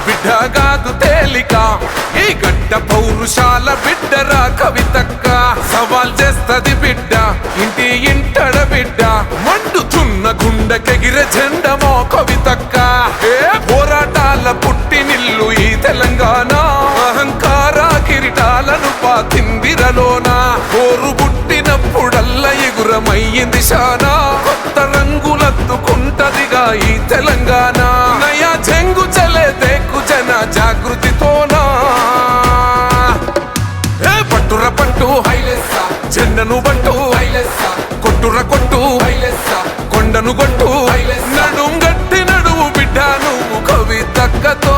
బిడ్డ కాదు తేలిక ఈ గడ్డ పౌరుషాల బిడ్డరా కవితక్క సవాల్ చేస్తది బిడ్డ ఇంటి ఇంటడ బిడ్డ మండుతున్న గుండెకెగిరే జెండమో కవితక్క ఏ పోరాటాల పుట్టినిల్లు ఈ తెలంగాణ అహంకార కిరీటాలను పాతిందిరలోన పోరు పుట్టినప్పుడల్ల ఎగురమయ్యింది శానా కొత్త రంగులద్దుకుంటదిగా ఈ తెలంగాణ నయా జంగు చలే దేకు జన జాగృతితోనా ఏ పట్టుర పట్టు హైలెస్స జెండను బట్టు హైలెస్స కొట్టుర కొట్టు హైలెస్స కొండను కొట్టు నడుం గట్టి నడువు బిడ్డ నువ్వు కవితక్కతో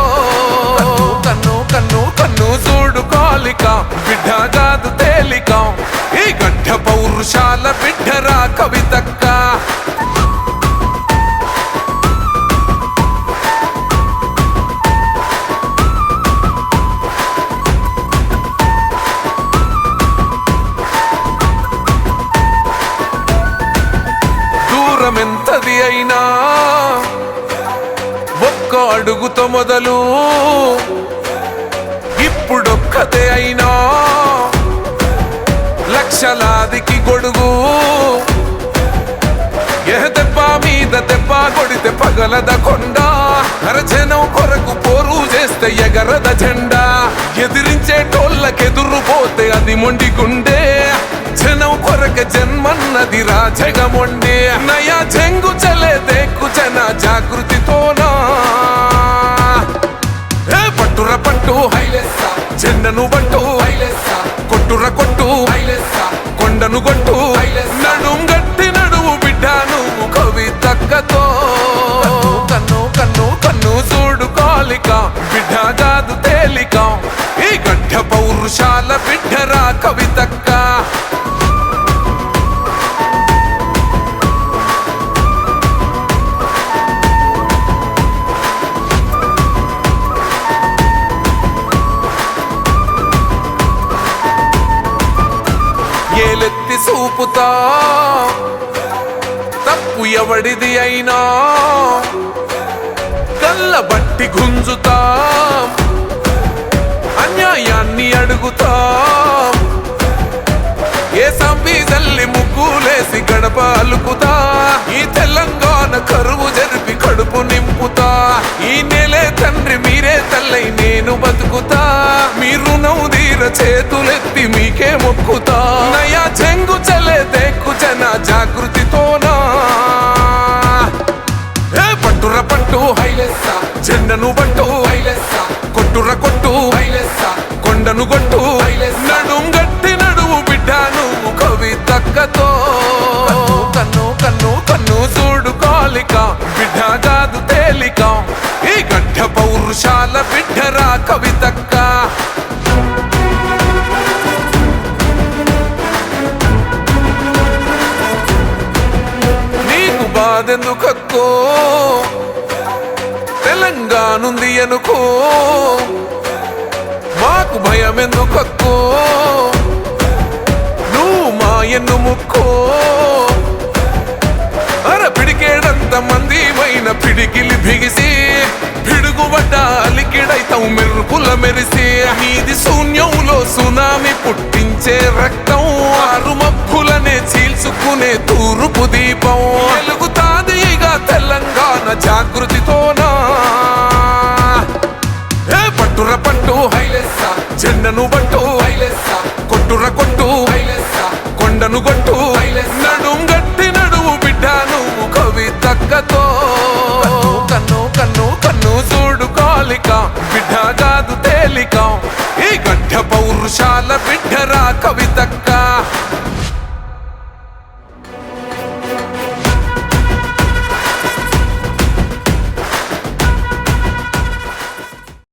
కన్ను కన్ను కన్ను చూడు కాలిక బిడ్డ కాదు తేలిక ఈ గడ్డ పౌరుషాల బిడ్డరా కవితక్క దూరమెంతది అయినా ఒక్క అడుగుతో మొదలు ఇప్పుడొక్కతే అయినా లక్షలాదికి గొడుగు ఏ దెబ్బ మీద దెబ్బ కొడితే పగలద కొండ అరజనం కొరకు పోరు చేస్తే ఎగరద జెండా ఎదిరించేటోళ్ళకెదురు పోతే అది మొండి గుండె జనం కొరక జన్మన్నది రాజగమొండే నయా జంగు చలే దేకు జన జాగృతితోనా ఏ పట్టుర పట్టు హైలెస్స జెండను బట్టు హైలెస్స కొట్టుర కొట్టు హైలెస్స కొండను కొట్టు నడుం గట్టి నడువు బిడ్డ నువ్వు కవితక్కతో కన్ను కన్ను కన్ను చూడు కాలిక బిడ్డ కాదు తేలిక ఈ గడ్డ పౌరుషాల బిడ్డరా కవితక్క ఏలెత్తి చూపుతా తప్పు ఎవడిది అయినా కళ్ళ బట్టి గుంజుతా అన్యాయాన్ని అడుగుతా ఏ సంబీజల్లి ముగ్గులేసి గడప అలుకుతా ఈ తెలంగాణ కరువు జరిపి కడుపు నింపుతా ఈ నెలే తండ్రి మీరే తల్లై నేను బతుకుతా మీ రుణం తీర చేతులెత్తి మీకే మొక్కుతా నయా జంగు చలే దేకు జన జాగృతితోనా ఏ పట్టుర పట్టు హైలెస్స జెండను బట్టు హైలెస్స కొట్టుర కొట్టు హైలెస్స కొండను కొట్టు నడుం గట్టి నడువు బిడ్డ నువ్వు కవితక్కతో కన్ను కన్ను కన్ను చూడు కాలిక బిడ్డ కాదు తేలిక ఈ గడ్డ పౌరుషాల బిడ్డరా కవితక్క నీకు బాధెందుకక్కో తెలంగాణుంది అనుకో మాకు భయం ఎందుకక్కో నువ్వు మా ఎన్ను ముక్కో అర పిడికేడంత మంది మైన పిడికిలి బిగిసి పిడుగుబడ్డ అలికిడైతావు మెరుపుల మెరిసి నీది శూన్యంలో సునామి పుట్టించే రక్తం ఆరు మబ్బులనే చీల్చుకునే తూర్పు దీపం వెలుగుతాదిగా తెలంగాణ జాగృతితోనా ఏ పట్టుర పట్టు హైలెస్స జెండను బట్టు హైలెస్స కొట్టుర కొట్టు హైలెస్స కొండను కొట్టు నడుం గట్టి నడువు బిడ్డ నువ్వు కవితక్కతో కన్ను కన్ను కన్ను చూడు కాలిక బిడ్డ కాదు తేలిక ఈ గడ్డ పౌరుషాల బిడ్డరా కవితక్క